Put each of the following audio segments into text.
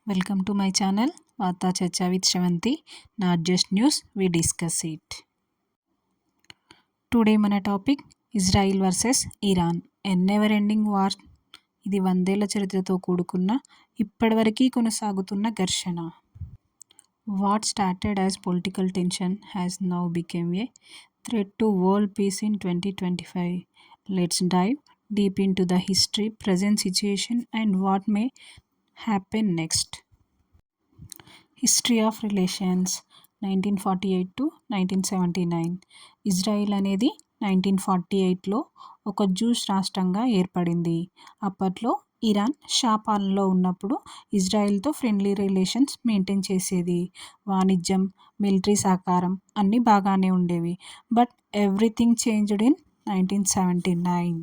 Welcome to my channel Varta Chacha with Shravanti. Not just news, we discuss it. Today మన topic Israel versus Iran, a never ending war. ఇది 100 ఏళ్ల చరిత్రతో కూడుకున్న ఇప్పటివరకు కొనసాగుతున్న ఘర్షణ. What started as political tension has now become a threat to world peace in 2025. Let's dive deep into the history, present situation and what may happen next. History of relations 1948 to 1979. Israel అనేది 1948లో ఒక juice రాష్ట్రంగా ఏర్పడింది. అప్పట్లో Iran Shah పాలనలో ఉన్నప్పుడు ఇజ్రాయిల్తో friendly relations maintain చేసేది. వాణిజ్యం, military సహకారం అన్నీ బాగానే ఉండేవి. But everything changed in 1979.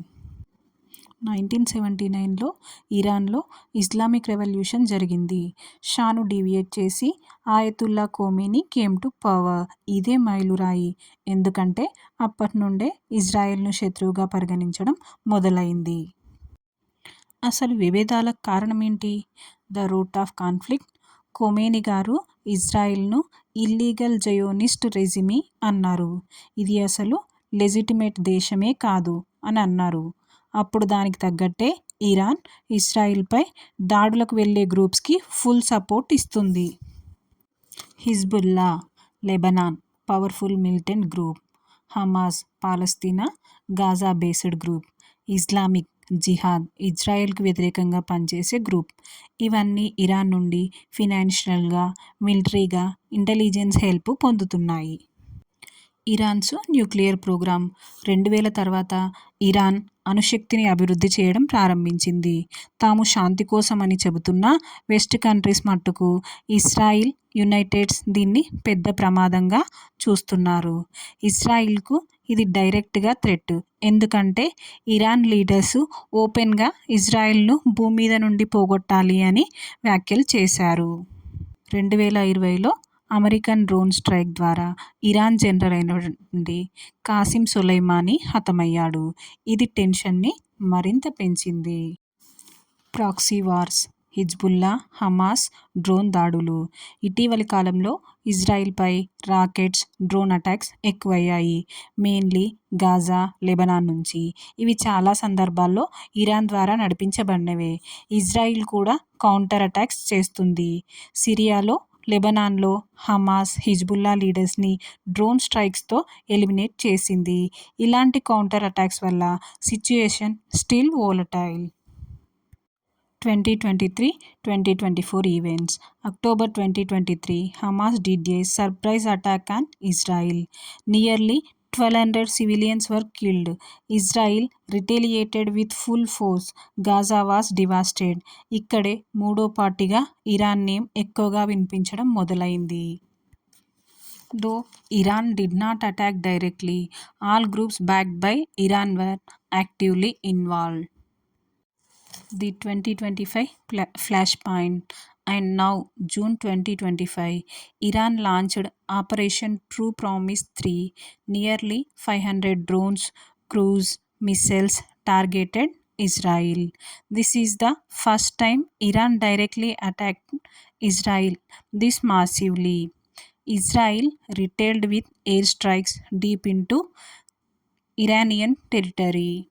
1979లో ఇరాన్లో ఇస్లామిక్ రెవల్యూషన్ జరిగింది. షాను డీవియేట్ చేసి ఆయతుల్లా ఖోమేనీ కేమ్ టు పవర్. ఇదే మైలురాయి, ఎందుకంటే అప్పటి నుండే ఇజ్రాయెల్ను శత్రువుగా పరిగణించడం మొదలైంది. అసలు విభేదాలకు కారణం ఏంటి? The root of conflict. Khomeini గారు ఇజ్రాయిల్ను ఇల్లీగల్ జయోనిస్ట్ రెజిమీ అన్నారు. ఇది అసలు లెజిటిమేట్ దేశమే కాదు అని అన్నారు. అప్పుడు దానికి తగ్గట్టే ఇరాన్ ఇజ్రాయిల్పై దాడులకు వెళ్ళే గ్రూప్స్కి ఫుల్ సపోర్ట్ ఇస్తుంది. Hezbollah Lebanon powerful militant group, Hamas పాలస్తీనా Gaza based group, Islamic Jihad ఇజ్రాయెల్కు వ్యతిరేకంగా పనిచేసే గ్రూప్. ఇవన్నీ ఇరాన్ నుండి ఫినాన్షియల్గా, మిలిటరీగా, ఇంటెలిజెన్స్ హెల్ప్ పొందుతున్నాయి. ఇరాన్స్ న్యూక్లియర్ ప్రోగ్రామ్ 2000 తర్వాత ఇరాన్ అణుశక్తిని అభివృద్ధి చేయడం ప్రారంభించింది. తాము శాంతి కోసం అని చెబుతున్న వెస్ట్ కంట్రీస్ మట్టుకు ఇజ్రాయిల్, యునైటెడ్స్ దీన్ని పెద్ద ప్రమాదంగా చూస్తున్నారు. ఇజ్రాయిల్కు ఇది డైరెక్ట్గా థ్రెట్, ఎందుకంటే ఇరాన్ లీడర్స్ ఓపెన్గా ఇజ్రాయిల్ను భూమి మీద నుండి పోగొట్టాలి అని వ్యాఖ్యలు చేశారు. 2020లో అమెరికన్ డ్రోన్ స్ట్రైక్ ద్వారా ఇరాన్ జనరల్ అయినటువంటి కాసిం సొలైమానీ హతమయ్యాడు. ఇది టెన్షన్ని మరింత పెంచింది. Proxy wars, Hezbollah, Hamas drone దాడులు. ఇటీవలి కాలంలో ఇజ్రాయిల్పై రాకెట్స్, డ్రోన్ అటాక్స్ ఎక్కువయ్యాయి. మెయిన్లీ గాజా, లెబనాన్ నుంచి. ఇవి చాలా సందర్భాల్లో ఇరాన్ ద్వారా నడిపించబడినవే. ఇజ్రాయిల్ కూడా కౌంటర్ అటాక్స్ చేస్తుంది. సిరియాలో, లెబనాన్లో హమాస్, హిజ్బుల్లా లీడర్స్ని డ్రోన్ స్ట్రైక్స్తో ఎలిమినేట్ చేసింది. ఇలాంటి కౌంటర్ అటాక్స్ వల్ల situation still volatile. 2023-2024 events. October 2023, Hamas did a surprise attack on Israel. Nearly 1,200 civilians were killed. Israel retaliated with full force. Gaza was devastated. ఇక్కడే మూడో పార్టీగా Iran name ఎక్కువగా వినిపించడం మొదలైంది. Though Iran did not attack directly, all groups backed by Iran were actively involved. The 2025 flashpoint. And now June 2025, Iran launched Operation True Promise 3. Nearly 500 drones, cruise missiles targeted Israel. This is the first time Iran directly attacked Israel this massively. Israel retaliated with airstrikes deep into Iranian territory.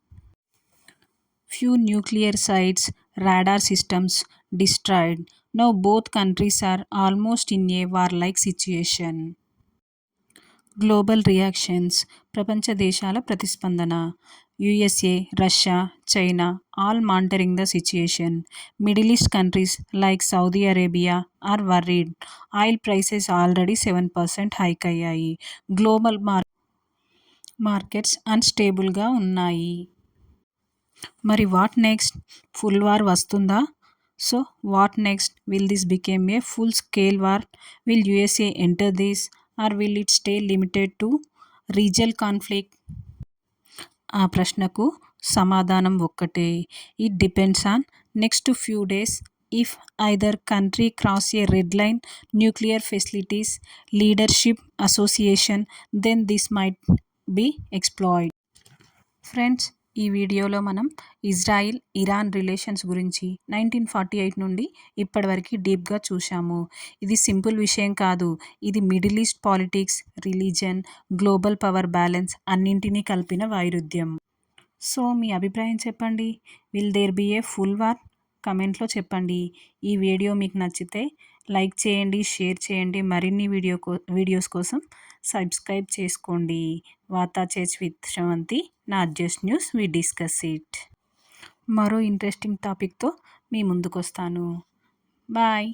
Few nuclear sites, radar systems destroyed. Now both countries are almost in a war-like situation. Global reactions. ప్రపంచ దేశాల ప్రతిస్పందన. USA, Russia, China all monitoring the situation. Middle east countries like Saudi Arabia are worried. Oil prices already 7% hike అయ్యాయి. Global markets అన్స్టేబుల్గా ఉన్నాయి. మరి what next? Full war వస్తుందా? So what next? Will this become a full scale war? Will USA enter this or will it stay limited to regional conflict? ఆ ప్రశ్నకు సమాధానం ఒక్కటే. It depends on next few days. If either country cross a red line, nuclear facilities, leadership association, then this might be exploded. Friends, ఈ వీడియోలో మనం Israel, Iran relations గురించి 1948 నుండి ఇప్పటివరకు డీప్గా చూశాము. ఇది సింపుల్ విషయం కాదు. ఇది Middle East politics, religion, global power balance అన్నింటినీ కలిపిన వైరుధ్యం. సో మీ అభిప్రాయం చెప్పండి. Will there be a full war? కమెంట్లో చెప్పండి. ఈ వీడియో మీకు నచ్చితే లైక్ చేయండి, షేర్ చేయండి. మరిన్ని వీడియోస్ కోసం సబ్స్క్రైబ్ చేసుకోండి. వార్తా chase with Sravanthi, not just news, we discuss it. మరో ఇంట్రెస్టింగ్ టాపిక్తో మీ ముందుకు వస్తాను. బాయ్.